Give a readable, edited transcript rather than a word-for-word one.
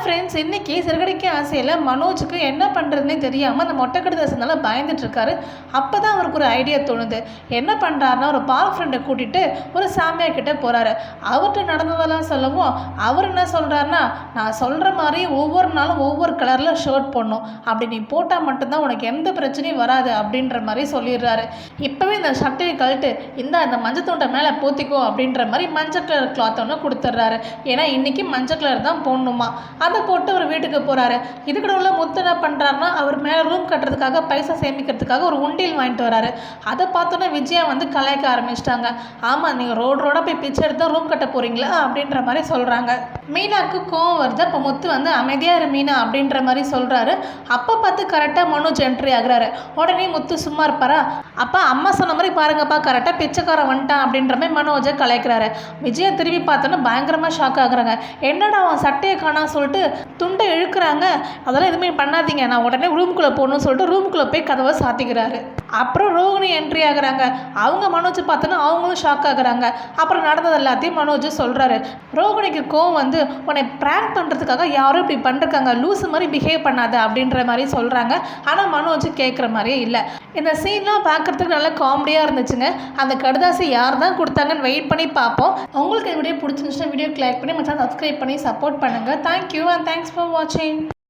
Friends, இன்னைக்கு சிறுகடிக்க ஆசையில் மனோஜுக்கு என்ன பண்ணுறதுனே தெரியாமல் அந்த மொட்டை கடிதாசனால பயந்துட்டுருக்காரு. அப்போ தான் அவருக்கு ஒரு ஐடியா தோணுது. என்ன பண்ணுறாருனா, ஒரு பாய் ஃப்ரெண்டை கூட்டிகிட்டு ஒரு சாமியார் கிட்டே போகிறாரு. அவர்கிட்ட நடந்ததெல்லாம் சொல்லவும் அவர் என்ன சொல்கிறாருன்னா, நான் சொல்கிற மாதிரி ஒவ்வொரு நாளும் ஒவ்வொரு கலரில் ஷர்ட் போடணும், அப்படி நீ போட்டால் மட்டும்தான் உனக்கு எந்த பிரச்சனையும் வராது அப்படின்ற மாதிரி சொல்லிடுறாரு. இப்போவே இந்த சட்டையை கழட்டு இந்த மஞ்சள் துண்டை மேலே போத்திக்கோ அப்படின்ற மாதிரி மஞ்சள் கலர் கிளாத் ஒன்று கொடுத்துட்றாரு. ஏன்னா இன்றைக்கி மஞ்சள் கலர் தான் போடணுமா. அதை போட்டு அவர் வீட்டுக்கு போகிறாரு. இதுக்கு உள்ள முத்து என்ன பண்ணுறாருனா, அவர் மேலே ரூம் கட்டுறதுக்காக பைசா சேமிக்கிறதுக்காக ஒரு உண்டியல் வாங்கிட்டு வராரு. அதை பார்த்தோன்னே விஜயா வந்து கலாய்க்க ஆரம்பிச்சிட்டாங்க. ஆமாம், நீங்கள் ரோடாக போய் பிச்சை எடுத்தால் ரூம் கட்ட போகிறீங்களா அப்படின்ற மாதிரி சொல்கிறாங்க. மீனாவுக்கு கோவம் வருது. அப்போ முத்து வந்து அமைதியாக இரு மீனா அப்படின்ற மாதிரி சொல்கிறாரு. அப்போ பார்த்து கரெக்டாக மனோஜ் என்ட்ரி ஆகுறாரு. உடனே முத்து சும்மா இருப்பாரா? அப்பா அம்மா சொன்ன மாதிரி பாருங்கப்பா, கரெக்டாக பிச்சைக்காரன் வந்துட்டான் அப்படின்ற மாதிரி மனோஜை கலாய்க்கிறாரு. விஜயா திரும்பி பார்த்தோன்னா பயங்கரமாக ஷாக் ஆகுறாங்க. என்னடா அவன் சட்டையை காணா சொல்லிட்டு துண்டை இழுக்கிறாங்க. அதெல்லாம் எதுவுமே பண்ணாதீங்க, நான் உடனே ரூம்குள்ளே போகணும்னு சொல்லிட்டு ரூம்குள்ளே போய் கதவை சாத்திக்கிறாரு. அப்புறம் ரோகிணி என்ட்ரி ஆகுறாங்க. அவங்க மனோஜ் பார்த்தோன்னா அவங்களும் ஷாக் ஆகுறாங்க. அப்புறம் நடந்தது எல்லாத்தையும் மனோஜ் சொல்கிறாரு. ரோகிணிக்கு கோவம் வந்து, உன்னை ப்ராங்க் பண்ணுறதுக்காக யாரும் இப்படி பண்ணிருக்காங்க, லூஸு மாதிரி பிஹேவ் பண்ணாத அப்படின்ற மாதிரி சொல்கிறாங்க. ஆனால் மனோஜ் கேட்குற மாதிரியே இல்லை. இந்த சீன்லாம் பார்க்குறதுக்கு நல்லா காமெடியாக இருந்துச்சுங்க. அந்த கடுதாசி யார் தான் கொடுத்தாங்கன்னு வெயிட் பண்ணி பார்ப்போம். உங்களுக்கு இந்த வீடியோ பிடிச்சிருந்துச்சுன்னா வீடியோக்கு லைக் பண்ணி மச்சான் சப்ஸ்கிரைப் பண்ணி சப்போர்ட் பண்ணுங்கள். தேங்க்யூ அண்ட் தேங்க்ஸ் ஃபார் வாட்சிங்.